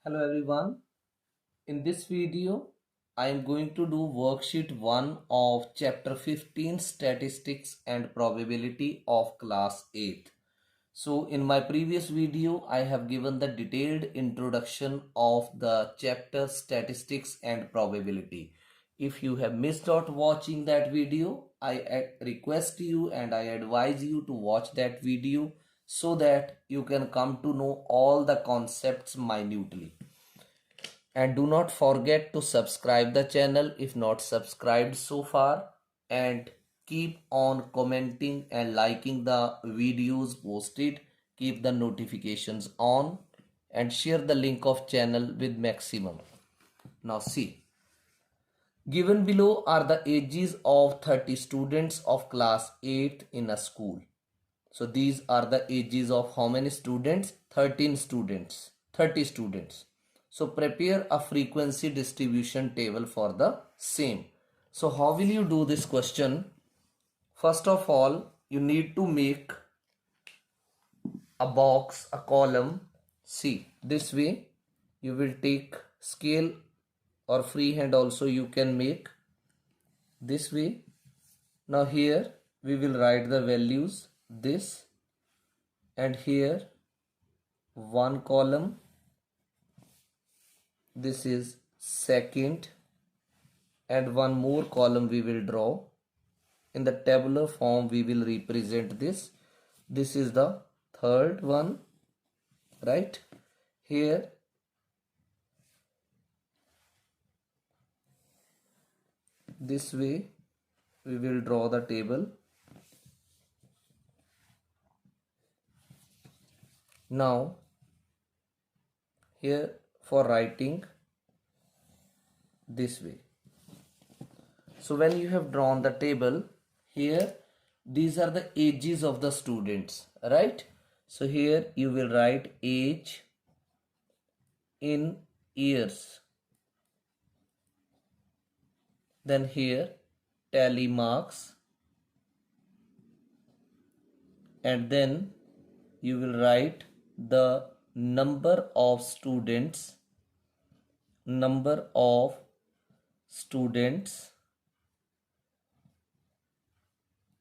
Hello everyone. In this video, I am going to do worksheet 1 of chapter 15 statistics and probability of class 8th. So in my previous video, I have given the detailed introduction of the chapter statistics and probability. If you have missed out watching that video, I request you and I advise you to watch that video so that you can come to know all the concepts minutely. And do not forget to subscribe the channel if not subscribed so far, and keep on commenting and liking the videos posted. Keep the notifications on and share the link of channel with maximum. Now see, given below are the ages of 30 students of class 8 in a school. So these are the ages of how many students? 13 students, 30 students. So prepare a frequency distribution table for the same. So how will you do this question? First of all, you need to make a box, a column. See, this way you will take scale or freehand also you can make this way. Now here we will write the values this, and here one column, this is second, and one more column we will draw. In the tabular form we will represent this. This is the third one, right? Here this way we will draw the table. Now here for writing this way. So when you have drawn the table, here these are the ages of the students, right? So here you will write age in years. Then here tally marks, and then you will write the number of students,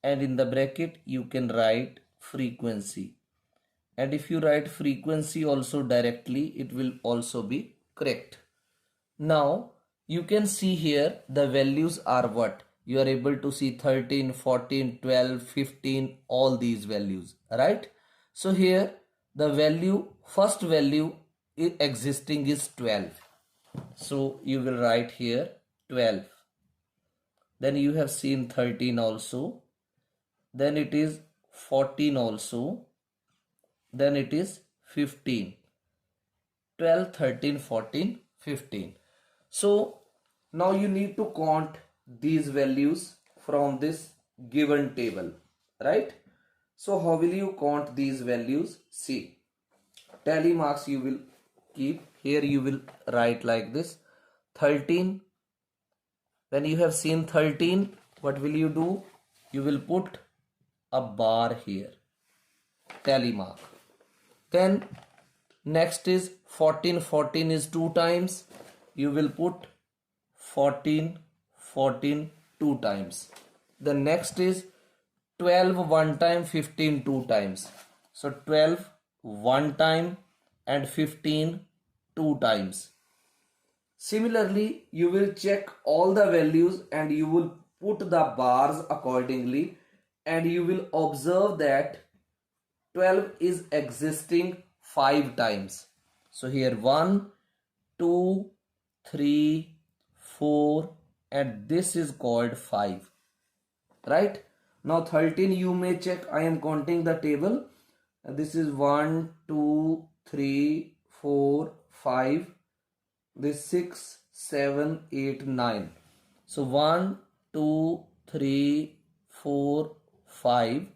and in the bracket you can write frequency. And if you write frequency also directly, it will also be correct. Now you can see here the values are what? You are able to see 13, 14, 12, 15, all these values, right? So here the value, first value existing is 12. So you will write here 12. Then you have seen 13 also. Then it is 14 also. Then it is 15. 12, 13, 14, 15. So now you need to count these values from this given table, right? So how will you count these values? See, tally marks you will keep. Here you will write like this 13. When you have seen 13, what will you do? You will put a bar here, tally mark. Then next is 14. 14 is 2 times. You will put 14, 14 2 times. The next is 12 one time, 15 2 times. So 12 one time and 15 2 times. Similarly, you will check all the values and you will put the bars accordingly, and you will observe that 12 is existing 5 times. So here 1, 2, 3, 4, and this is called 5, right? Now 13 you may check. I am counting the table. This is 1, 2, 3, 4, 5. This 6, 7, 8, 9. So 1, 2, 3, 4, 5,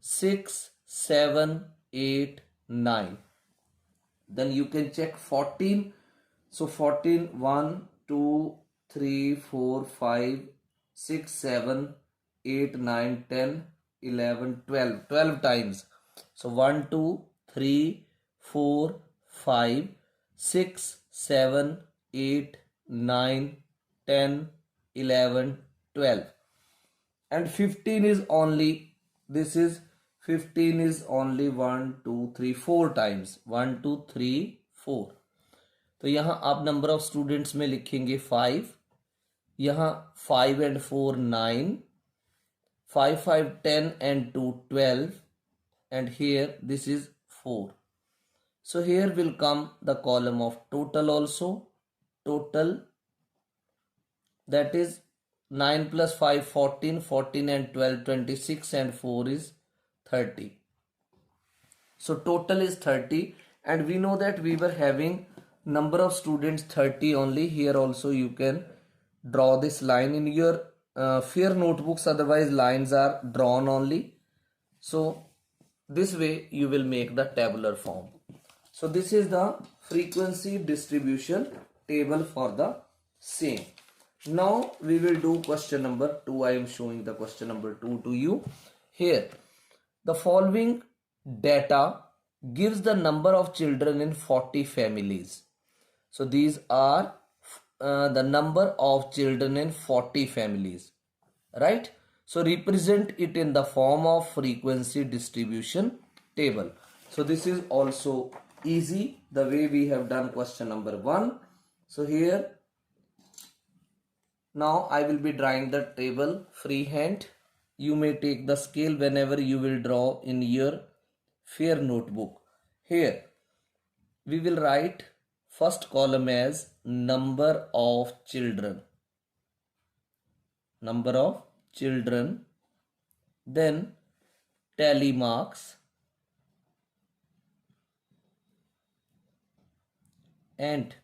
6, 7, 8, 9. Then you can check 14. So 14, 1, 2, 3, 4, 5, 6, 7, 8, 9, 10, 11, 12. 12 times. So 1, 2, 3, 4, 5, 6, 7, 8, 9, 10, 11, 12. And 15 is only, this is 15 is only 1, 2, 3, 4 times. 1, 2, 3, 4. तो यहाँ आप number of students में लिखेंगे 5. यहाँ 5 and 4 9, 5 5 10 and 2 12, and here this is 4. So here will come the column of total also. Total, that is 9 plus 5 14, 14 and 12 26, and 4 is 30. So total is 30, and we know that we were having number of students 30 only. Here also you can draw this line in your fair notebooks, otherwise lines are drawn only. So this way you will make the tabular form. So this is the frequency distribution table for the same. Now we will do question number 2. I am showing the question number 2 to you. Here the following data gives the number of children in 40 families. So these are the number of children in 40 families, right? So represent it in the form of frequency distribution table. So this is also easy, the way we have done question number 1. So here now I will be drawing the table freehand. You may take the scale whenever you will draw in your fair notebook. Here we will write first column as number of children. Number of children. Then tally marks. And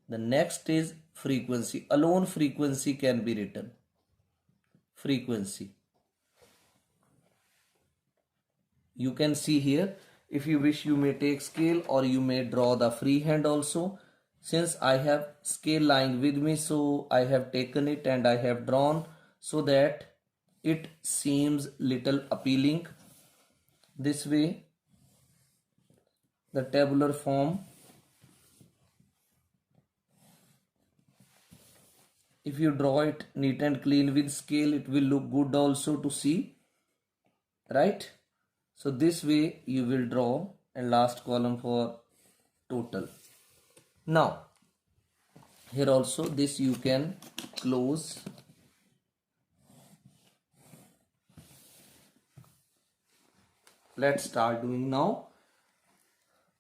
the next is frequency. Alone frequency can be written. Frequency. You can see here. If you wish, you may take scale or you may draw the freehand also. Since I have scale lying with me, so I have taken it and I have drawn so that it seems little appealing. This way, the tabular form, if you draw it neat and clean with scale, it will look good also to see, right? So this way you will draw, and last column for total. Now here also this you can close. Let's start doing now.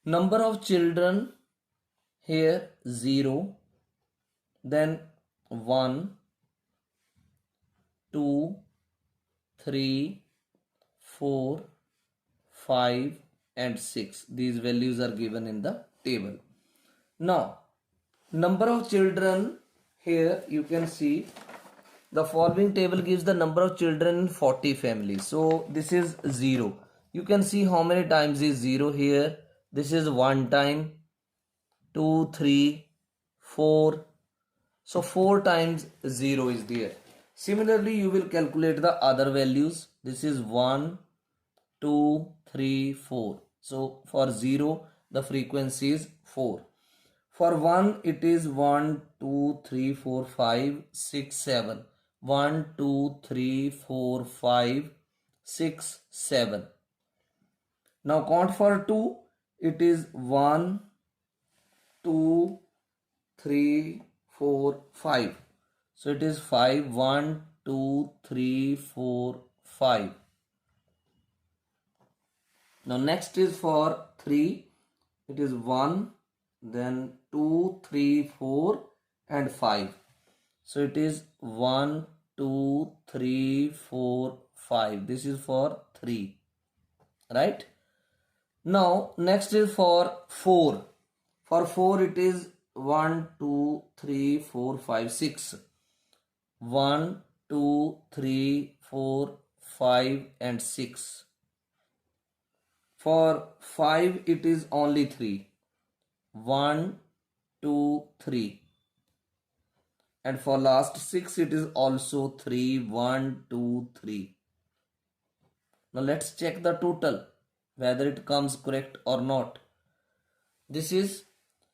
Number of children, here 0, then 1, 2, 3, 4, 5 and 6. These values are given in the table. Now number of children, here you can see the following table gives the number of children in 40 families. So this is 0. You can see how many times is 0 here. This is 1 time, 2, 3, 4. So 4 times 0 is there. Similarly, you will calculate the other values. This is 1, 2, 3, 4. So for 0, the frequency is 4. For 1, it is 1, 2, 3, 4, 5, 6, 7. 1, 2, 3, 4, 5, 6, 7. Now count for 2. It is 1, 2, 3, 4, 5. So it is 5, 1, 2, 3, 4, 5. Now next is for 3. It is 1, then 2, 3, 4 and 5. So it is 1, 2, 3, 4, 5. This is for 3. Right? Now next is for 4. For 4 it is 1, 2, 3, 4, 5, 6. 1, 2, 3, 4, 5 and 6. For 5 it is only 3. 1, 2, 3. And for last 6 it is also 3. 1, 2, 3. Now let's check the total, whether it comes correct or not. This is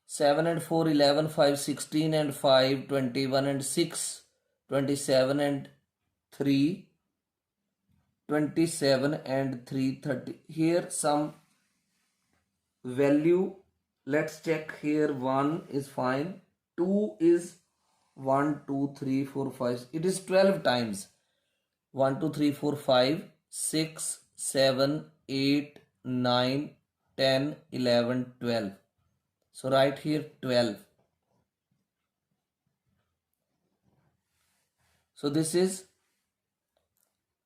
7 and 4 11, 5 16 and 5 21 and 6 27 and 3 27 and 3 30. Here some value, let's check. Here 1 is fine, 2 is 1 2 3 4 5, it is 12 times. 1 2 3 4 5 6 7 8 9 10 11 12. So write here 12. So this is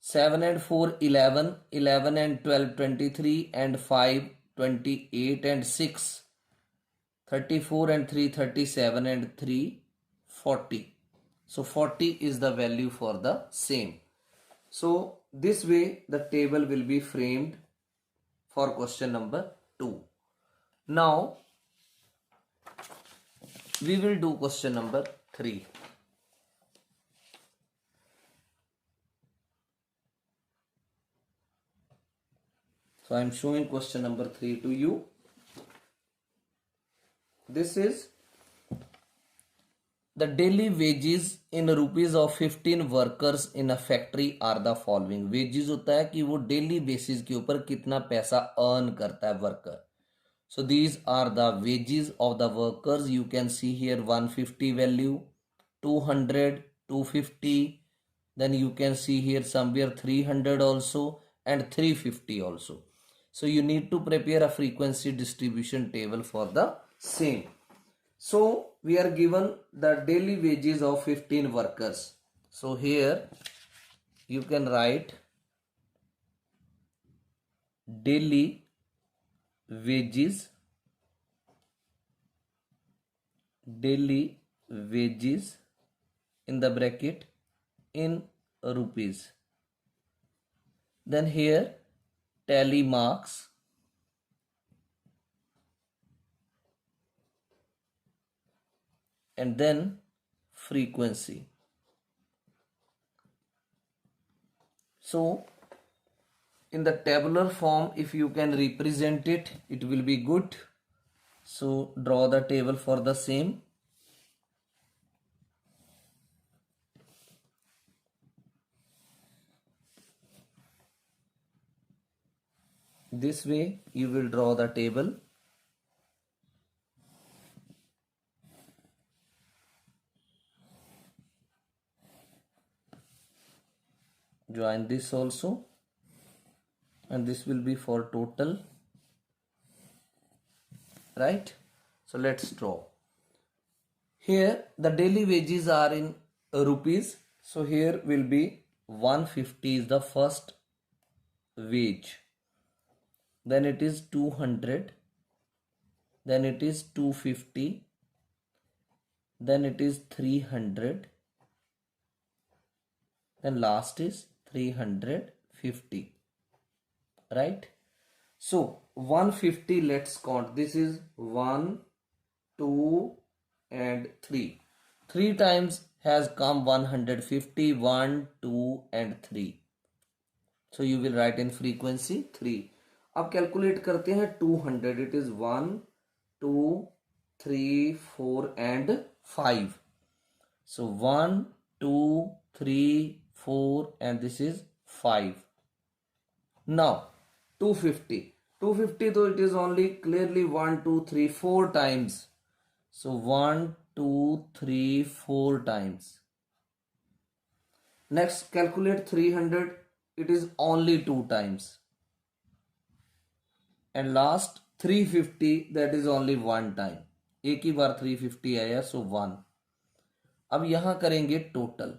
7 and 4 11, 11 and 12 23 and 5 28 and 6 34 and 3 37 and 3 40. So 40 is the value for the same. So this way the table will be framed for question number 2. Now we will do question number 3. So I am showing question number 3 to you. This is the daily wages in rupees of 15 workers in a factory are the following. Wages होता है कि वो daily basis के ऊपर कितना पैसा earn करता है worker. So these are the wages of the workers. You can see here 150 value, 200, 250. Then you can see here somewhere 300 also and 350 also. So you need to prepare a frequency distribution table for the same. So we are given the daily wages of 15 workers. So here you can write daily wages in the bracket in rupees. Then here tally marks, and then frequency. So in the tabular form, if you can represent it, it will be good. So draw the table for the same. This way you will draw the table. Join this also, and this will be for total, right? So let's draw. Here the daily wages are in rupees. So here will be 150 is the first wage. Then it is 200. Then it is 250. Then it is 300. Then last is 350. Right? So 150, let's count. This is 1, 2 and 3. 3 times has come 150, 1, 2 and 3. So you will write in frequency 3. अब calculate करते हैं 200. It is 1, 2, 3, 4 and 5. So 1, 2, 3, 4 and this is 5. Now 250. 250 though it is only clearly 1, 2, 3, 4 times. So 1, 2, 3, 4 times. Next calculate 300. It is only 2 times. And last 350, that is only 1 time. एक ही बार 350 आया, so 1. अब यहां करेंगे total.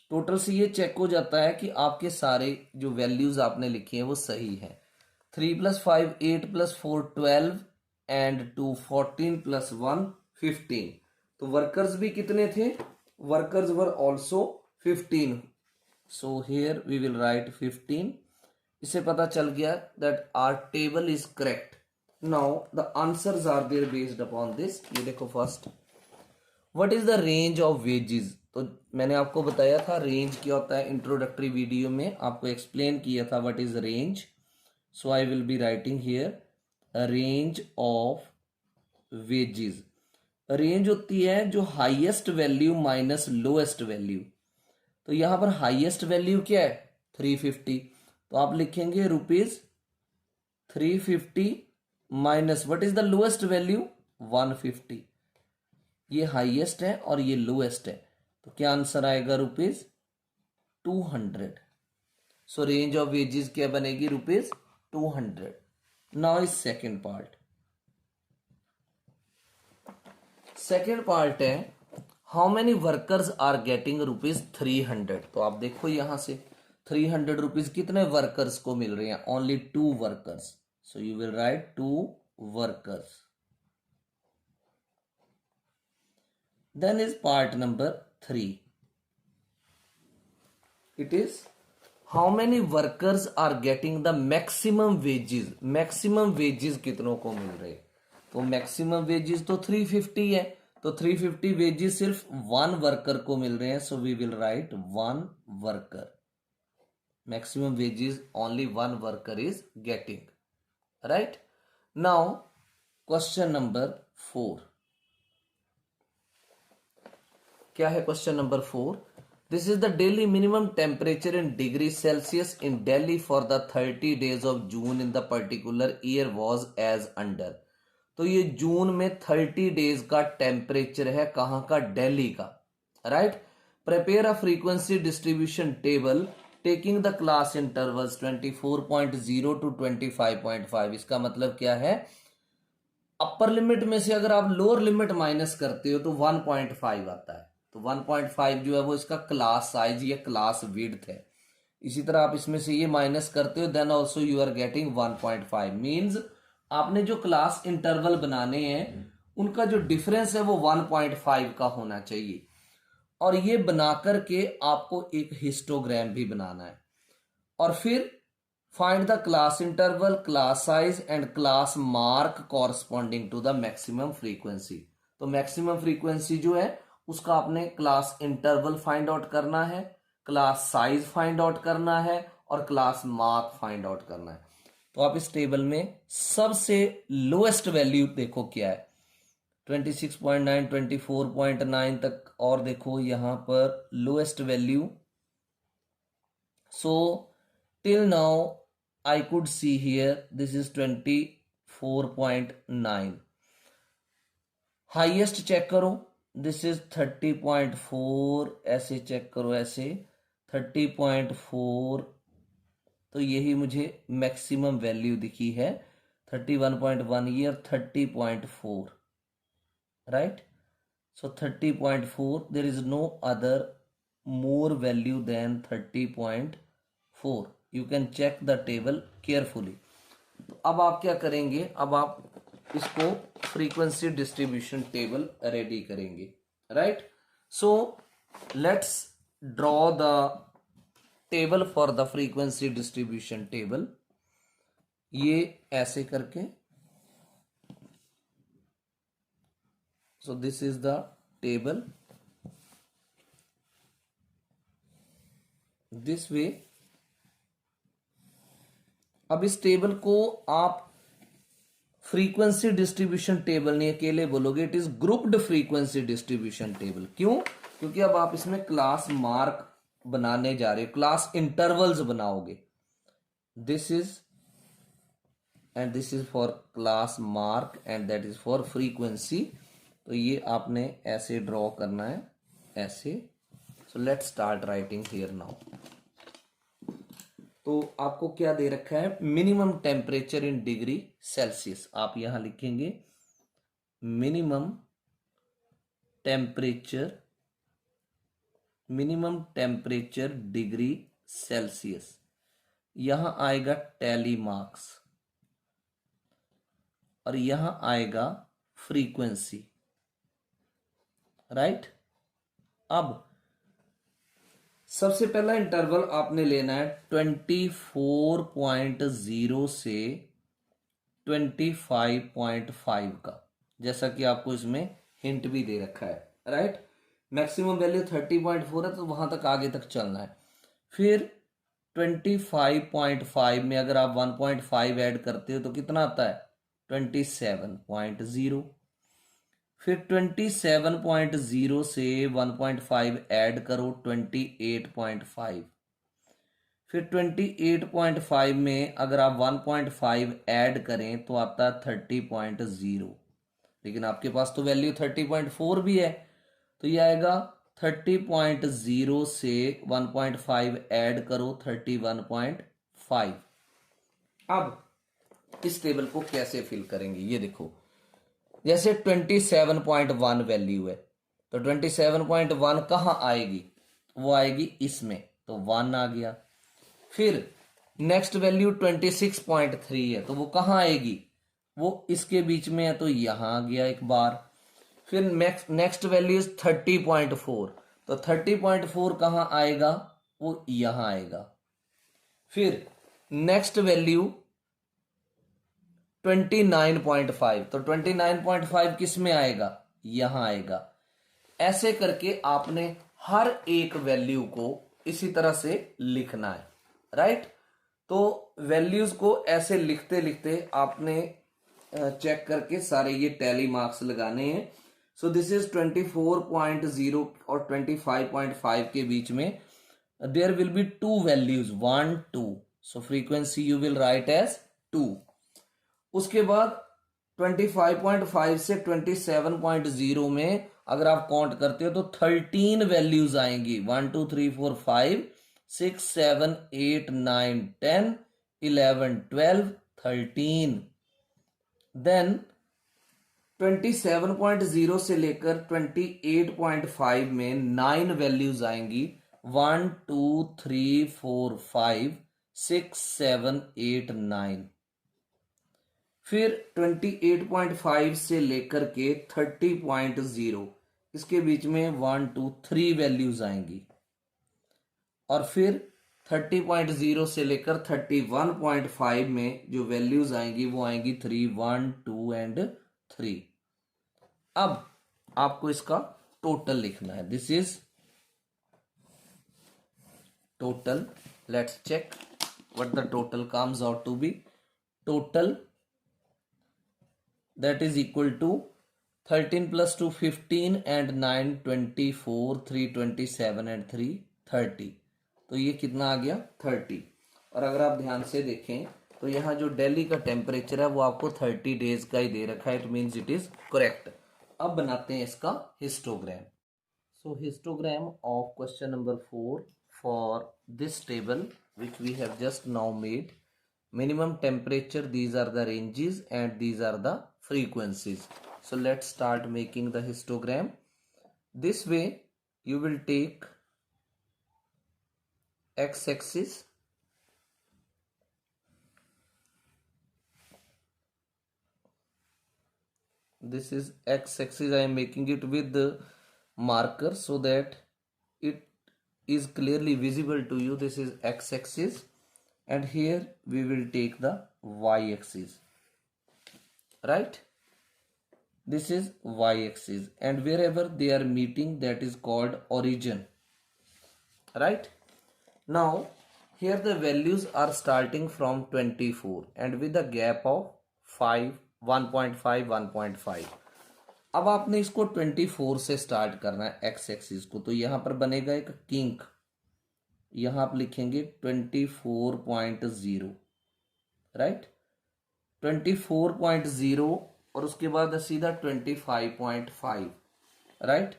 Total से ये check हो जाता है कि आपके सारे जो वैल्यूज आपने लिखे हैं वो सही है. 3 + 5 8 + 4 12 and 2 14 + 1 15. तो वर्कर्स भी कितने थे? Workers were also 15. So here we will write 15. इससे पता चल गया that our table is correct. Now the answers are there based upon this. ये देखो first, what is the range of wages. तो मैंने आपको बताया था रेंज क्या होता है. इंट्रोडक्टरी वीडियो में आपको एक्सप्लेन किया था what is range. So I will be writing here range of wages. Range होती है जो highest value minus lowest value. तो यहां पर हाईएस्ट वैल्यू क्या है 350, तो आप लिखेंगे rupees 350 minus what is the lowest value 150। ये हाईएस्ट है और ये लोएस्ट है, तो क्या आंसर आएगा rupees 200। So range of wages क्या बनेगी rupees 200। Now is second part. Second part है how many workers are getting rupees 300। तो आप देखो यहां से 300 रुपीज कितने वर्कर्स को मिल रहे हैं, only 2 workers. So you will write 2 workers. Then is part number 3। It is how many workers are getting the maximum wages. Maximum wages कितनों को मिल रहे, तो मैक्सिमम वेजेस तो 350 है, तो 350 वेजेस सिर्फ 1 वर्कर को मिल रहे हैं। So we will write 1 worker. Maximum wages only 1 worker is getting, right. Now question number 4। क्या है question number 4? This is the daily minimum temperature in degree Celsius in Delhi for the 30 days of June in the particular year was as under। तो ये जून में 30 days का temperature है, कहां का, दिल्ली का, right. Prepare a frequency distribution table taking the class intervals 24.0 to 25.5। इसका मतलब क्या है, अपर लिमिट में से अगर आप लोअर लिमिट माइनस करते हो तो 1.5 आता है। तो 1.5 जो है वो इसका क्लास साइज या क्लास विड्थ है। इसी तरह आप इसमें से ये माइनस करते हो, then also you are getting 1.5। Means आपने जो क्लास इंटरवल बनाने हैं उनका जो डिफरेंस है वो 1.5 का होना चाहिए। और ये बना करके आपको एक हिस्टोग्राम भी बनाना है, और फिर find the class interval, class size and class mark corresponding to the maximum frequency. तो मैक्सिमम फ्रीक्वेंसी जो है उसका आपने क्लास इंटरवल फाइंड आउट करना है, क्लास साइज फाइंड आउट करना है और क्लास मार्क फाइंड आउट करना है। तो आप इस टेबल में सबसे लोएस्ट वैल्यू देखो क्या है, 26.9, 24.9 तक, और देखो यहां पर lowest value. So till now I could see here this is 24.9। Highest check करो, दिस इज 30.4, ऐसे चेक करो, ऐसे 30.4। तो यही मुझे मैक्सिमम वैल्यू दिखी है 31.1 ये 30.4, right. So 30.4, there is no other more value than 30.4। You can check the table carefully. तो अब आप क्या करेंगे, अब आप इसको फ्रीक्वेंसी डिस्ट्रीब्यूशन टेबल रेडी करेंगे, right. So let's draw the table for the frequency distribution table. ये ऐसे करके, so this is the table, this way. अब इस टेबल को आप फ्रीक्वेंसी डिस्ट्रीब्यूशन टेबल नहीं अकेले बोलोगे, it is grouped frequency distribution table. क्यों? क्योंकि अब आप इसमें क्लास मार्क बनाने जा रहे हो, क्लास इंटरवल्स बनाओगे। This is and this is for class mark and that is for frequency. तो ये आपने ऐसे ड्रॉ करना है, ऐसे। So let's start writing here now. तो आपको क्या दे रखा है, minimum temperature in degree Celsius. आप यहां लिखेंगे मिनिमम टेम्परेचर डिग्री सेल्सियस। यहां आएगा टैली मार्क्स और यहां आएगा फ्रीक्वेंसी, राइट। अब सबसे पहला इंटरवल आपने लेना है 24.0 से 25.5 का, जैसा कि आपको इसमें हिंट भी दे रखा है, राइट। मैक्सिमम वैल्यू 30.4 है, तो वहां तक आगे तक चलना है। फिर 25.5 में अगर आप 1.5 ऐड करते हो तो कितना आता है 27.0। फिर 27.0 से 1.5 ऐड करो 28.5। फिर 28.5 में अगर आप 1.5 ऐड करें तो आता है 30.0, लेकिन आपके पास तो वैल्यू 30.4 भी है, तो ये आएगा 30.0 से 1.5 ऐड करो 31.5। अब इस टेबल को कैसे फिल करेंगे ये देखो, जैसे 27.1 वैल्यू है तो 27.1 कहाँ आएगी, वो आएगी इसमें, तो 1 आ गया। फिर नेक्स्ट वैल्यू 26.3 है तो वो कहाँ आएगी, वो इसके बीच में है तो यहां आ गया एक बार। फिर नेक्स्ट वैल्यू 30.4, तो 30.4 कहाँ आएगा, वो यहां आएगा। फिर नेक्स्ट वैल्यू 29.5, तो 29.5 किस में आएगा, यहां आएगा। ऐसे करके आपने हर एक वैल्यू को इसी तरह से लिखना है, राइट। तो वैल्यूज को ऐसे लिखते लिखते आपने चेक करके सारे ये टैली मार्क्स लगाने हैं। सो दिस इज 24.0 और 25.5 के बीच में there will be two values 1 2, so frequency you will write as 2। उसके बाद 25.5 से 27.0 में अगर आप काउंट करते हो तो 13 वैल्यूज आएंगी, 1 2 3 4 5 6 7 8 9 10 11 12 13। देन 27.0 से लेकर 28.5 में 9 वैल्यूज आएंगी, 1 2 3 4 5 6 7 8 9। फिर 28.5 से लेकर के 30.0 इसके बीच में 1 2 3 वैल्यूज आएंगी, और फिर 30.0 से लेकर 31.5 में जो वैल्यूज आएंगी वो आएंगी 3 1 2 एंड 3। अब आपको इसका टोटल लिखना है, this is total. Let's check what the total comes out to be. Total that is equal to 13 plus 2 15 and 9 24 3 27 and 3 30, तो ये कितना आ गया 30। और अगर आप ध्यान से देखें तो यहाँ जो दिल्ली का टेम्परेचर है वो आपको 30 डेज का ही दे रखा है, it means it is correct. अब बनाते हैं इसका histogram. So histogram of question number 4 for this table which we have just now made. Minimum temperature, these are the ranges and these are the frequencies. So let's start making the histogram. This way you will take x-axis, this is x-axis, I am making it with the marker so that it is clearly visible to you. This is x-axis and here we will take the y-axis, right. This is y-axis and wherever they are meeting that is called origin, right. Now here the values are starting from 24 and with a gap of 5 1.5 1.5। अब आपने इसको 24 से start करना है x axis को, तो यहां पर बनेगा एक किंक, यहां आप लिखेंगे 24.0, राइट 24.0 और उसके बाद सीधा 25.5, right.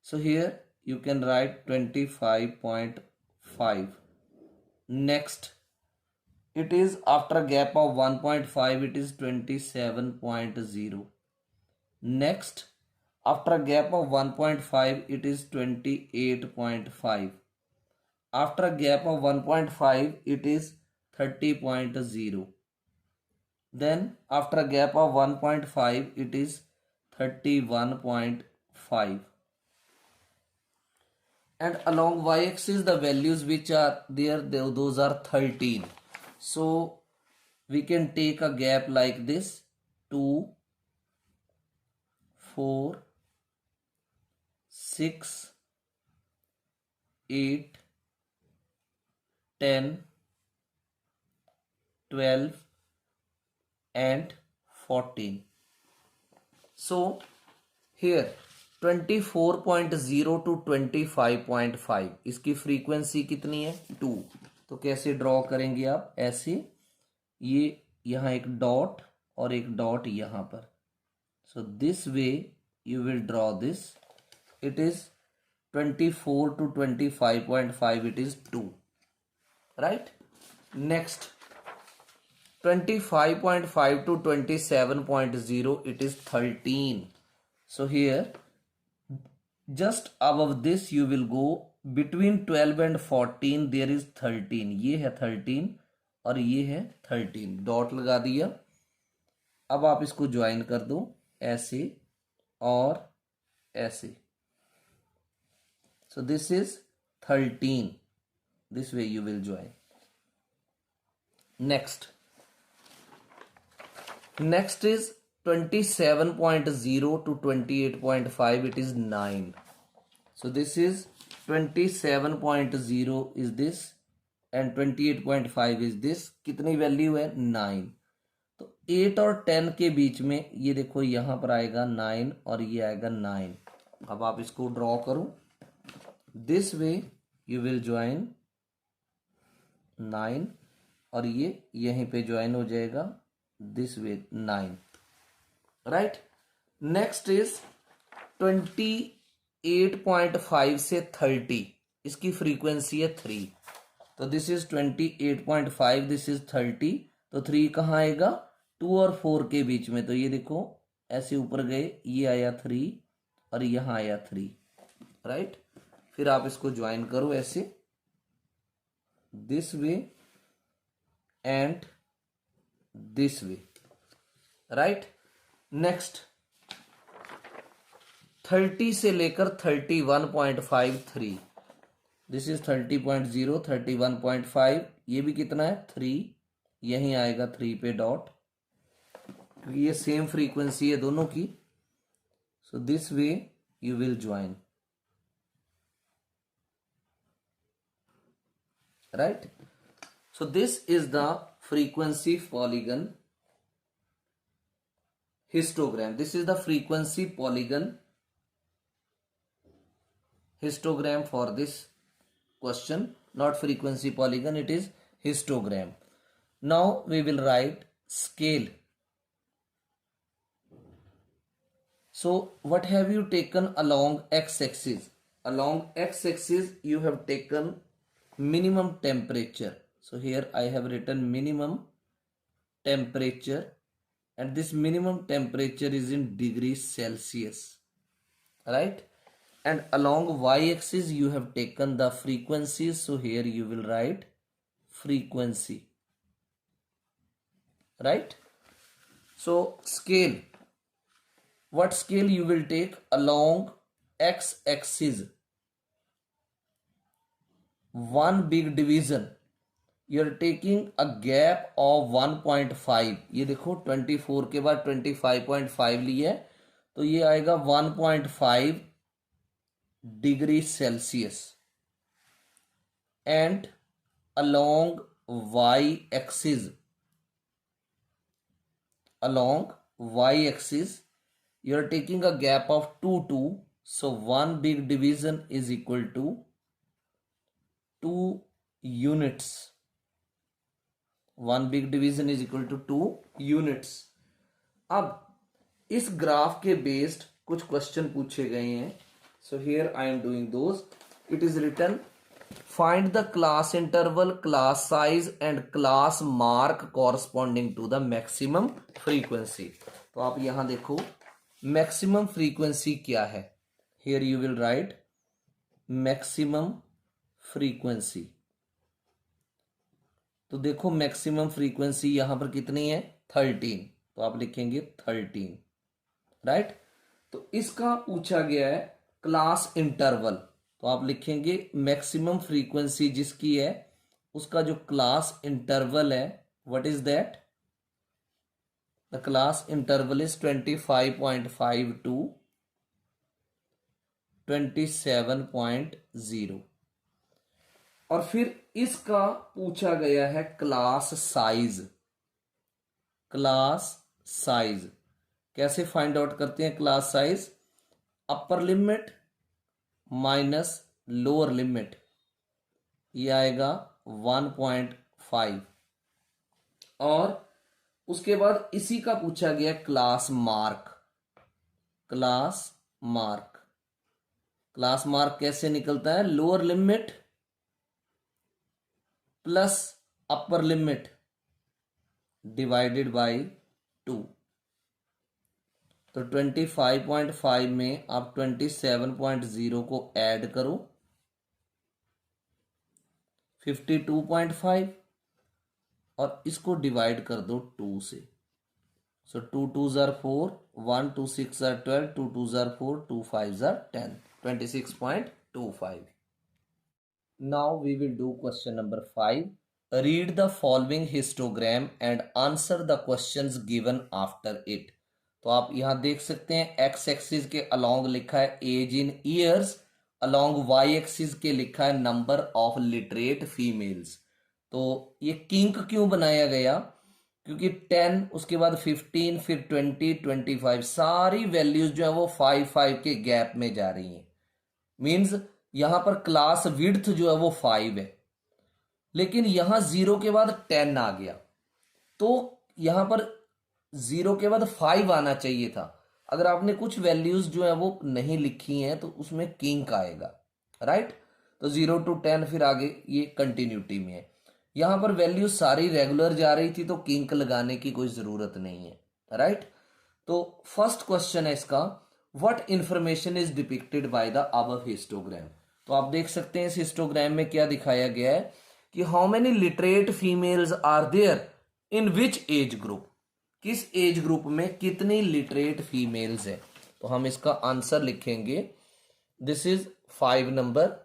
So here you can write 25.5। next it is after a gap of 1.5 it is 27.0। next after a gap of 1.5 it is 28.5। after a gap of 1.5 it is 30.0। then after a gap of 1.5 it is 31.5। and along y-axis the values which are there, those are 13। so we can take a gap like this, 2 4 6 8 10 12 and 14। so here 24.0 to 25.5 इसकी frequency कितनी है 2। तो कैसे draw करेंगे आप, ऐसे ये यहाँ एक डॉट और एक डॉट यहाँ पर। So this way you will draw this, it is 24 to 25.5, it is 2, right? Next 25.5 to 27.0, it is 13. So here just above this you will go between 12 and 14 there is 13, ये है 13 और ये है 13, dot लगा दिया। अब आप इसको ज्वाइन कर दो ऐसे और ऐसे। So this is 13, this way you will join. Next is 27.0 to 28.5, it is 9. So this is 27.0 is this and 28.5 is this, कितनी वैल्यू है 9। तो 8 और 10 के बीच में ये देखो यहाँ पर आएगा 9 और ये आएगा 9। अब आप इसको ड्रॉ करो, this way you will join 9 और ये यहीं पे ज्वाइन हो जाएगा this way 9, right. Next is 28.5 से 30, इसकी फ्रीक्वेंसी है 3। तो दिस इज 28.5, दिस इज 30, तो 3 कहाँ आएगा 2 और 4 के बीच में। तो ये देखो ऐसे ऊपर गए, ये आया 3 और यहाँ आया 3, राइट। फिर आप इसको ज्वाइन करो ऐसे this way and this way, right. Next 30 से लेकर 31.53, दिस इज 30.0, 31.5, ये भी कितना है 3, यहीं आएगा 3 पे डॉट, क्योंकि ये सेम फ्रीक्वेंसी है दोनों की। So this way you will join, right? So this is the frequency polygon histogram. This is the frequency polygon histogram for this question, not frequency polygon, it is histogram. Now we will write scale. So what have you taken along x-axis? Along x-axis you have taken minimum temperature. So here I have written minimum temperature and this minimum temperature is in degrees Celsius, right? And along y-axis you have taken the frequencies. So here you will write frequency, right? So scale, what scale you will take along x-axis? One big division, you are taking a gap of 1.5। ये देखो 24 के बाद 25.5 लिया है, तो ये आएगा 1.5 degree Celsius. And along y-axis, you are taking a gap of 2, so one big division is equal to 2 units, one big division is equal to 2 units। अब इस ग्राफ के बेस्ड कुछ क्वेश्चन पूछे गए हैं। So here I am doing those. It is written find the class interval, class size and class mark corresponding to the maximum frequency. तो आप यहां देखो मैक्सिमम फ्रीक्वेंसी क्या है। Here you will write maximum frequency. तो देखो maximum frequency यहां पर कितनी है 13, तो आप लिखेंगे 13, राइट। तो इसका पूछा गया है क्लास इंटरवल, तो आप लिखेंगे मैक्सिमम फ्रीक्वेंसी जिसकी है उसका जो क्लास इंटरवल है what is that, the class interval is 25.5 to 27.0। और फिर इसका पूछा गया है क्लास साइज। क्लास साइज कैसे फाइंड आउट करते हैं class size? Upper limit minus lower limit, ये आएगा 1.5। और उसके बाद इसी का पूछा गया class mark. Class mark, class mark कैसे निकलता है? Lower limit plus upper limit divided by 2। तो 25.5 में आप 27.0 को ऐड करो 52.5 और इसको डिवाइड कर दो 2 से। सो 2 2s are 4, 1 2 6 are 12, 2 2s are 4, 2 5s are 10, 26.25. Now we will do question number 5. Read the following histogram and answer the questions given after it. तो आप यहाँ देख सकते हैं एक्स एक्सिस के अलोंग लिखा है age in years, along Y axis के लिखा है नंबर ऑफ लिटरेट फीमेल्स। तो ये किंक क्यों बनाया गया? क्योंकि 10, उसके बाद 15, फिर 20, 25, सारी वैल्यूज जो है वो 5 के गैप में जा रही हैं। मीन्स यहां पर क्लास विड्थ जो है वो 5 है, लेकिन यहां 0 के बाद 10 आ गया, तो यहां पर 0 के बाद 5 आना चाहिए था। अगर आपने कुछ वैल्यूज जो है वो नहीं लिखी हैं तो उसमें किंक आएगा, राइट। तो 0 to 10 फिर आगे ये कंटिन्यूटी में है। यहां पर वैल्यू सारी रेगुलर जा रही थी तो किंक लगाने की कोई जरूरत नहीं है, राइट। तो फर्स्ट क्वेश्चन है इसका, what information is depicted by the above histogram. तो आप देख सकते हैं इस हिस्टोग्राम में क्या दिखाया गया है कि how many literate females are there in which age group, किस एज ग्रुप में कितनी लिटरेट फीमेल्स है। तो हम इसका आंसर लिखेंगे, this is 5 number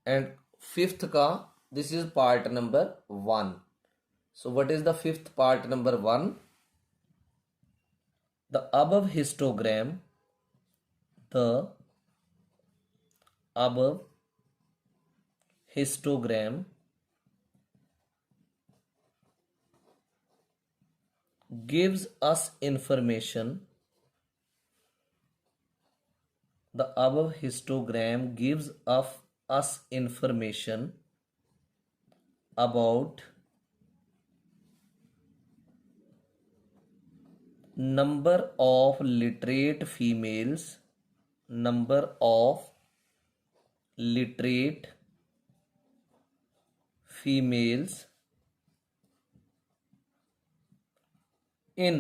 and fifth का this is part number 1। So what is the fifth part number 1? The above histogram gives us information. The above histogram gives us information about number of literate females, number of literate females in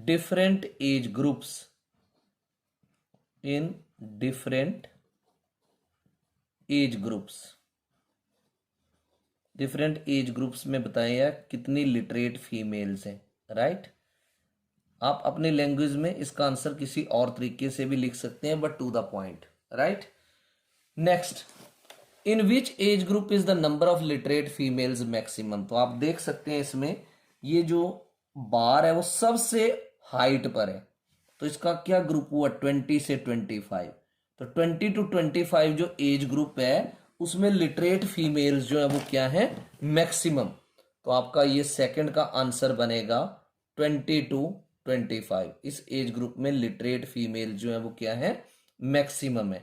different age groups, in different age groups. Different as groups में बताया कितनी literate females हैं, right. आप अपनी language में इसका answer किसी और तरीके से भी लिख सकते हैं, but to the point, right. Next, in which age group is the number of literate females maximum. तो आप देख सकते हैं इसमें ये जो बार है वो सबसे हाइट पर है, तो इसका क्या ग्रुप हुआ? 20 से 25। तो 20 to 25 जो एज ग्रुप है उसमें लिटरेट फीमेल्स जो है वो क्या है? मैक्सिमम। तो आपका ये सेकंड का आंसर बनेगा 20 to 25। इस एज ग्रुप में लिटरेट फीमेल जो है वो क्या है? मैक्सिमम है।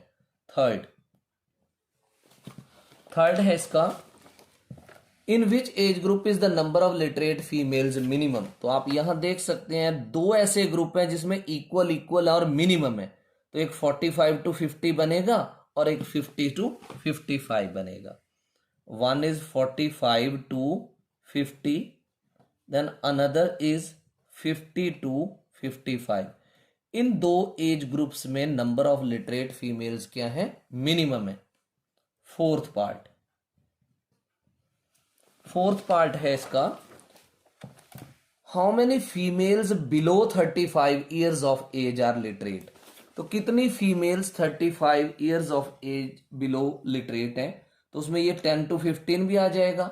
थर्ड है इसका, in which age group is the number of literate females minimum. तो आप यहां देख सकते हैं दो ऐसे ग्रुप हैं जिसमें इक्वल इक्वल और मिनिमम है। तो एक 45 to 50 बनेगा और एक 50 to 55 बनेगा। One is 45 to 50, then another is 50 to 55। इन दो एज ग्रुप्स में नंबर ऑफ लिटरेट फीमेल्स क्या है? मिनिमम है। फोर्थ पार्ट है इसका, how many females below 35 years of age are literate. तो कितनी females 35 years of age below literate हैं? तो उसमें ये 10 to 15 भी आ जाएगा,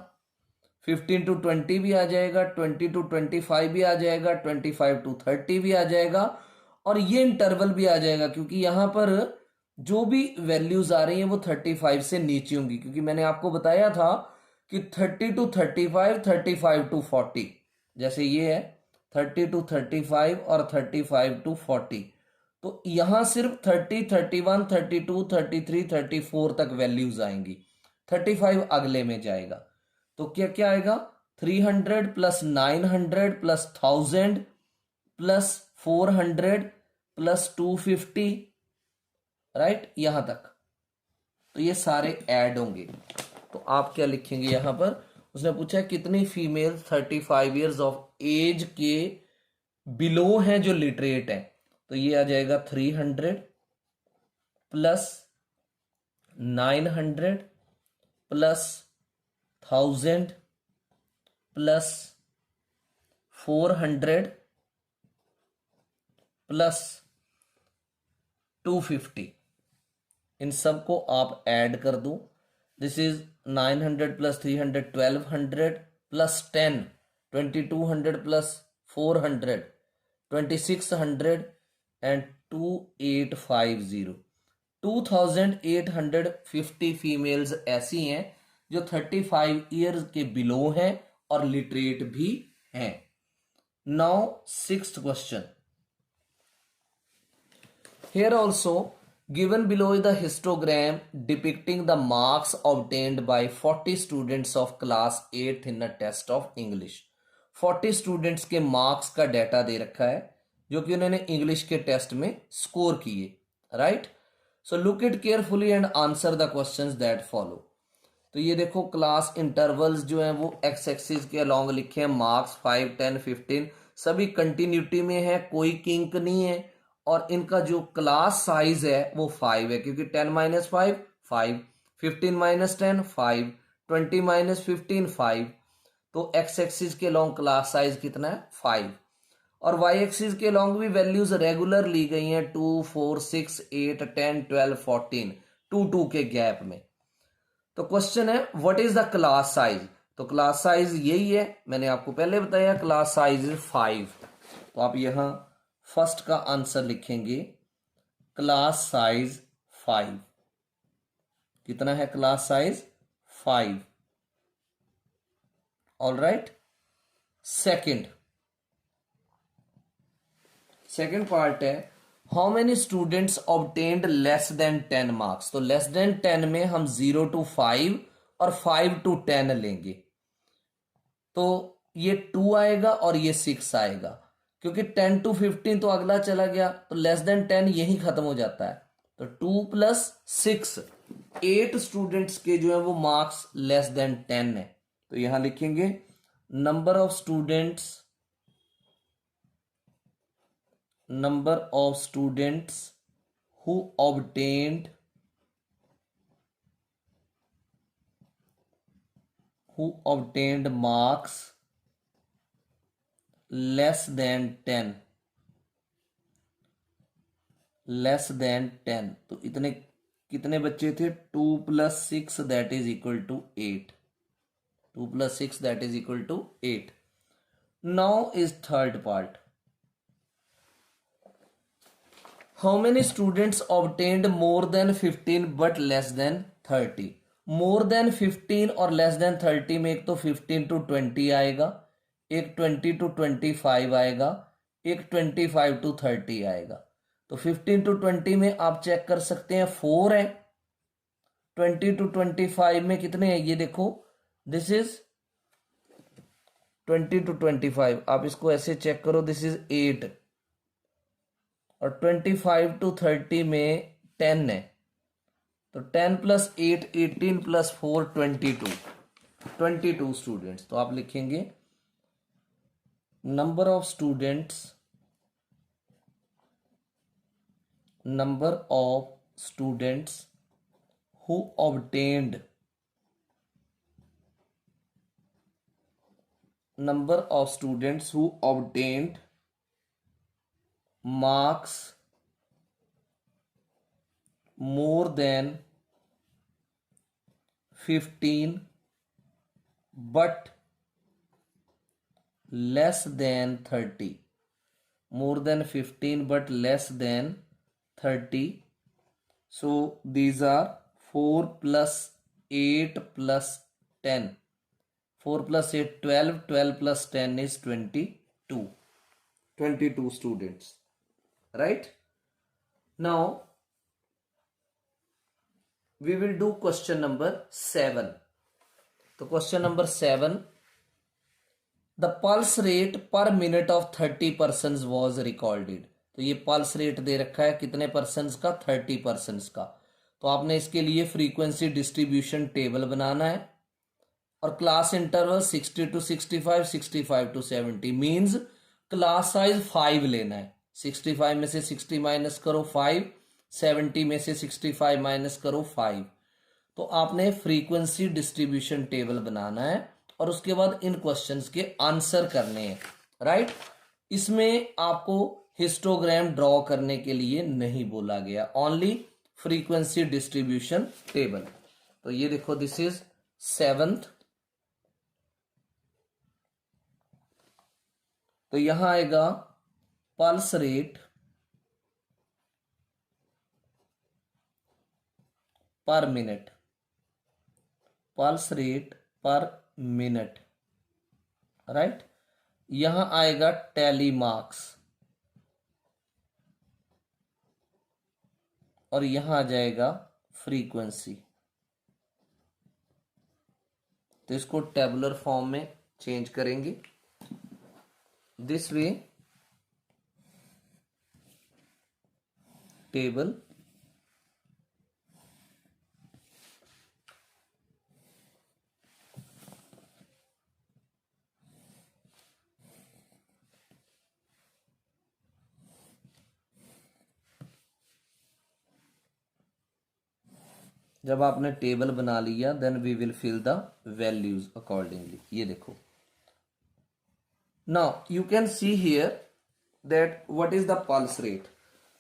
15 to 20 भी आ जाएगा, 20 to 25 भी आ जाएगा, 25 to 30 भी आ जाएगा, और ये इंटरवल भी आ जाएगा, क्योंकि यहां पर जो भी वैल्यूज आ रही हैं वो 35 से नीचे होंगी, क्योंकि मैंने आपको बताया था कि 30 to 35, 35 to 40, जैसे ये है 30 to 35 और 35 to 40। तो यहां सिर्फ 30, 31, 32, 33, 34 तक वैल्यूज आएंगी, 35 अगले में जाएगा। तो क्या क्या आएगा, 300 plus 900 plus 1000 plus 400 plus 250, right, यहां तक। तो ये सारे ऐड होंगे। तो आप क्या लिखेंगे यहां पर, उसने पूछा कितनी फीमेल 35 ईयर्स ऑफ एज के बिलो हैं जो लिटरेट हैं। तो ये आ जाएगा 300 प्लस 900 प्लस 1000 प्लस 400 प्लस 250। इन सब को आप ऐड कर दो। This is 900 plus 300 1200 plus 10 2200 plus 400 2600 and 2850। 2850 females ऐसी हैं जो 35 ईयर्स के बिलो हैं और लिटरेट भी हैं। Now sixth question, here also given below is the histogram depicting the marks obtained by 40 students of class 8th in a test of English। 40 students के marks का डाटा दे रखा है जो कि उन्होंने इंग्लिश के टेस्ट में स्कोर किए, right. So look it carefully and answer the questions that follow. तो ये देखो क्लास इंटरवल्स जो हैं वो एक्स एक्सिस के अलॉन्ग लिखे हैं, मार्क्स 5, 10, 15 सभी कंटिन्यूटी में है, कोई किंक नहीं है। और इनका जो क्लास साइज है वो 5 है, क्योंकि 10 माइनस 5 5, 15 माइनस 10 5, 20 माइनस 15 5। तो एक्स एक्सिस के लॉन्ग क्लास साइज कितना है 5, और वाई एक्सिस के लॉन्ग भी वैल्यूज रेगुलर ली गई हैं 2, 4, 6, 8, 10, 12, 14, 2 2 के गैप में। तो क्वेश्चन है what is the class size. तो क्लास साइज यही है, मैंने आपको पहले बताया, क्लास साइज इज 5। तो आप यहां फर्स्ट का आंसर लिखेंगे क्लास साइज 5। कितना है class size 5। All right. Second part है how many students obtained less than 10 marks. तो लेस देन 10 में हम 0 to 5 और 5 to 10 लेंगे। तो ये 2 आएगा और ये 6 आएगा, क्योंकि 10 to 15 तो अगला चला गया, तो लेस देन 10 यही खत्म हो जाता है। तो 2 प्लस 6 8 स्टूडेंट्स के जो है वो मार्क्स लेस देन 10 है। तो यहां लिखेंगे number of students who obtained marks less than 10। तो इतने कितने बच्चे थे, 2 plus 6 that is equal to 8। 2 plus 6 that is equal to 8। Now is third part, how many students obtained more than 15 but less than 30। More than 15 और less than 30 में एक तो 15 to 20 आएगा, एक 20 to 25 आएगा, एक 25 to 30 आएगा। तो 15 to 20 में आप चेक कर सकते हैं 4 है, 20 to 25 में कितने हैं ये देखो, दिस इज 20 to 25, आप इसको ऐसे चेक करो, दिस इज 8, और 25 to 30 में 10 है। तो 10 प्लस 8 18 प्लस 4 22 स्टूडेंट्स। तो आप लिखेंगे number of students who obtained marks more than 15 but less than 30। more than 15 but less than 30। so these are 4 plus 8 plus 10, 4 plus 8 12, 12 plus 10 is 22। 22 students, right? Now we will do question number 7. तो question number 7, the pulse rate पर minute of 30 person was recorded. तो ये pulse rate दे रखा है कितने person का, 30 person का। तो आपने इसके लिए फ्रीक्वेंसी डिस्ट्रीब्यूशन टेबल बनाना है और class interval 60 to 65, 65 to 70, means class size 5 लेना है। 65 में से 60 माइनस करो 5, 70 में से 65 माइनस करो 5। तो आपने फ्रीक्वेंसी डिस्ट्रीब्यूशन टेबल बनाना है और उसके बाद इन क्वेश्चंस के आंसर करने हैं, राइट? इसमें आपको हिस्टोग्राम ड्रॉ करने के लिए नहीं बोला गया, ओनली फ्रीक्वेंसी डिस्ट्रीब्यूशन टेबल। तो ये देखो, दिस इज 7th। तो यहां आएगा पल्स रेट पर मिनट, पल्स रेट पर मिनट, राइट? यहां आएगा टैली मार्क्स और यहां आ जाएगा फ्रीक्वेंसी। तो इसको टेबुलर फॉर्म में चेंज करेंगे दिस वे, टेबल जब आपने टेबल बना लिया then we will fill the values accordingly. ये देखो, now you can see here that what is the pulse rate.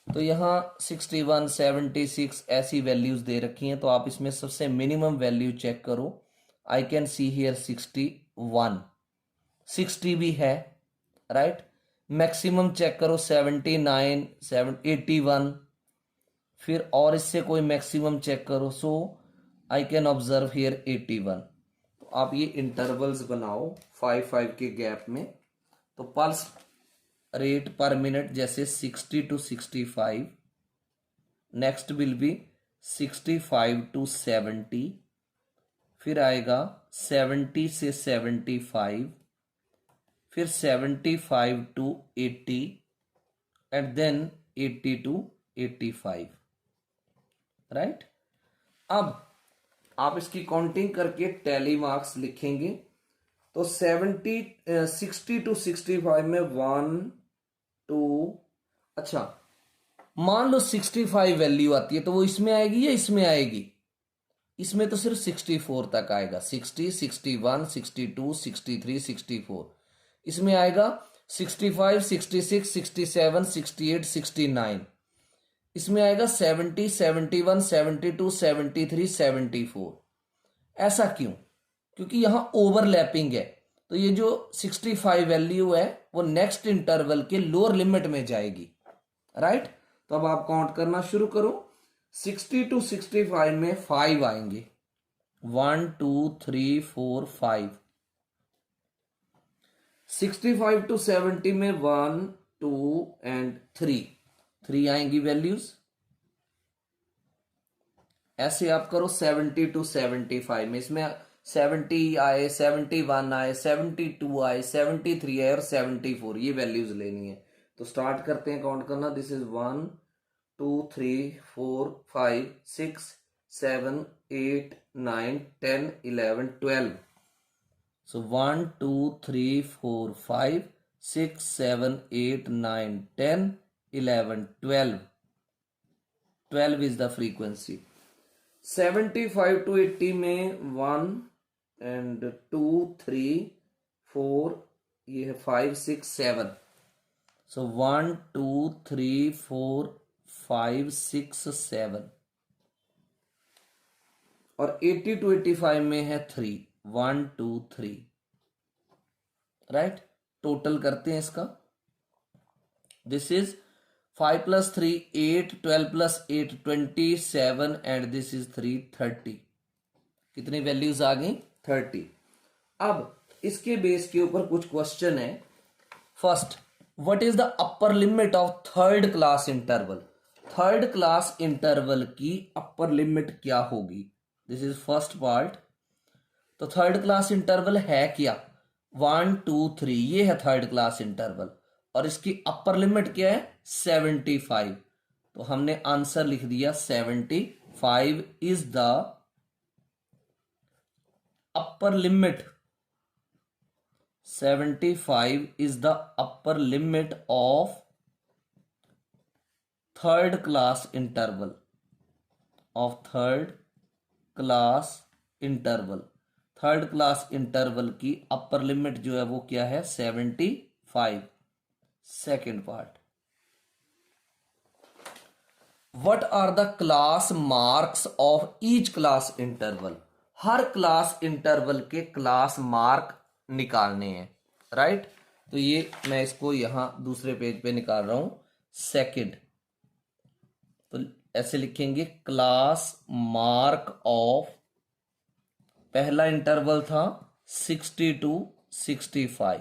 तो यहाँ 61, 76 ऐसी वैल्यूज दे रखी हैं। तो आप इसमें सबसे मिनिमम वैल्यू चेक करो। आई कैन सी हियर 61, 60 भी है, राइट? मैक्सिमम चेक करो 79, 81, फिर और इससे कोई मैक्सिमम चेक करो। सो आई कैन ऑब्जर्व हियर 81। तो आप ये इंटरवल्स बनाओ 5-5 के गैप में। तो पल्स रेट पर मिनट जैसे 60 to 65, next will be 65 to 70, फिर आएगा 70 से 75, फिर 75 to 80 and then 80 to 85, right? अब आप इसकी काउंटिंग करके टैली मार्क्स लिखेंगे। तो 60 to 65 में 1 2, अच्छा मान लो 65 वैल्यू आती है तो वो इसमें आएगी या इसमें आएगी? इसमें तो सिर्फ 64 तक आएगा। 60, 61, 62, 63, 64। इसमें आएगा 65, 66, 67, 68, 69। इसमें आएगा 70, 71, 72, 73, 74। ऐसा क्यों? क्योंकि यहां ओवरलैपिंग है। तो ये जो 65 वैल्यू है वो नेक्स्ट इंटरवल के लोअर लिमिट में जाएगी, राइट? तो अब आप काउंट करना शुरू करो। 60 to 65 में 5 आएंगे, 1 2 3 4 5। 65 to 70 में 1 2 एंड 3 आएंगी वैल्यूज। ऐसे आप करो 70 to 75 में, इसमें 70 आए, 71 आए, 72 आए, 73 आए और 74, ये वैल्यूज लेनी है। तो स्टार्ट करते हैं काउंट करना। This is 1 2 3 4 5 6 7 8 9 10 11 12। So 1 2 3 4 5 6 7 8 9 10 11 12। 12 is the frequency। 75 to 80 में 1 एंड 2 3 4, ये है 5 6 7। सो 1 2 3 4 5 6 7। और 80 to 85 में है 3, 1 2 3, राइट? टोटल करते हैं इसका। This is 5 plus 3 8, 12 plus 8 27 and this is 3 30। कितनी वैल्यूज आ गई? 30। अब इसके बेस के ऊपर कुछ क्वेश्चन है। First, what is the upper limit of third class interval? Third class interval की अपर लिमिट क्या होगी? This is first part. तो थर्ड क्लास इंटरवल है क्या? 1 2 3, ये है थर्ड क्लास इंटरवल, और इसकी अपर लिमिट क्या है? 75। तो हमने आंसर लिख दिया 75 is the upper limit. 75 is the upper limit of third class interval, third class interval की अपर लिमिट जो है वो क्या है? 75। Second part, what are the class marks of each class interval? हर क्लास इंटरवल के क्लास मार्क निकालने हैं, राइट? तो ये मैं इसको यहां दूसरे पेज पे निकाल रहा हूं। सेकंड, तो ऐसे लिखेंगे क्लास मार्क ऑफ, पहला इंटरवल था 60 to 65,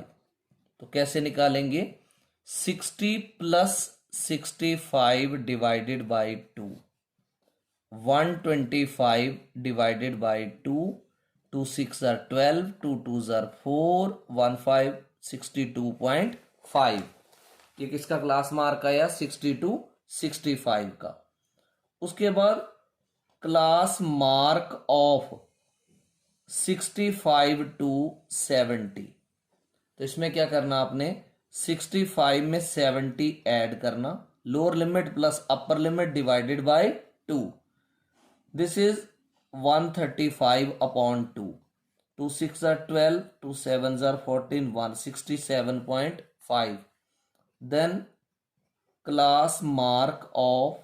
तो कैसे निकालेंगे? 60 plus 65 divided by 2, 125 divided by 2, 2 6 are 12, 2 2s are 4, 1 5 62.5। ये किसका क्लास मार्क आया? 62 65 का। उसके बाद क्लास मार्क ऑफ 65 to 70, तो इसमें क्या करना आपने? 65 में 70 ऐड करना, lower limit plus upper limit divided by 2, this is 135 upon 2, 2 6 are 12, 2 7s are 14, 167.5। then class mark of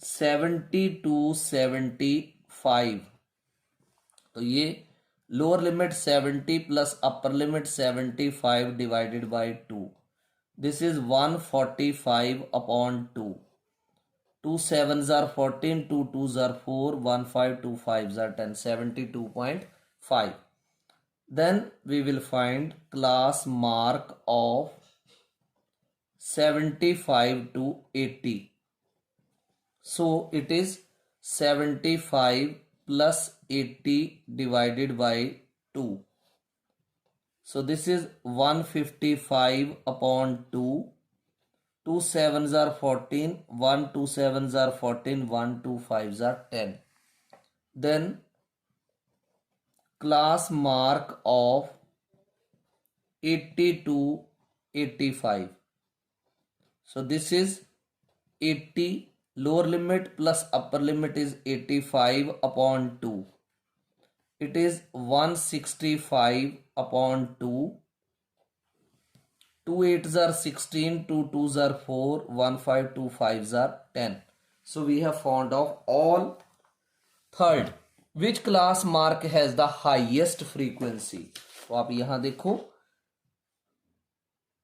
70 to 75, तो ये lower limit 70 plus upper limit 75 divided by 2, this is 145 upon 2, 2 7s are 14, 2 2s are 4, 1 5 2 5s are 10, 72.5। then we will find class mark of 75 to 80, so it is 75 plus 80 divided by 2, so this is 155 upon 2, 2 7s are 14, 1 2 7s are 14, 1 2 5s are 10। then class mark of 80 to 85, so this is 80, lower limit plus upper limit is 85 upon 2, it is 165 upon 2, 2 8s are 16, 2 2s are 4, 1 5 2 5s are 10। so we have found of all। third, which class mark has the highest frequency? तो आप यहां देखो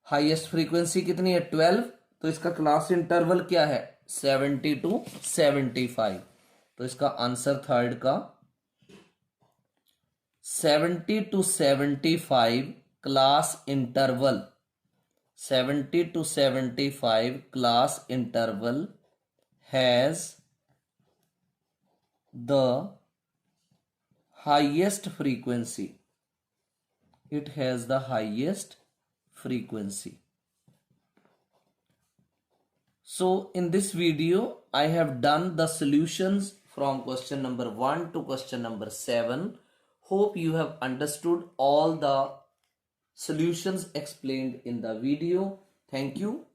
highest frequency कितनी है? 12, तो इसका class interval क्या है? 70 to 75, तो इसका आंसर थर्ड का 70 to 75 class interval, 70 to 75 class interval has the highest frequency, it has the highest frequency। so in this video I have done the solutions from question number 1 to question number 7. hope you have understood all the solutions explained in the video. Thank you.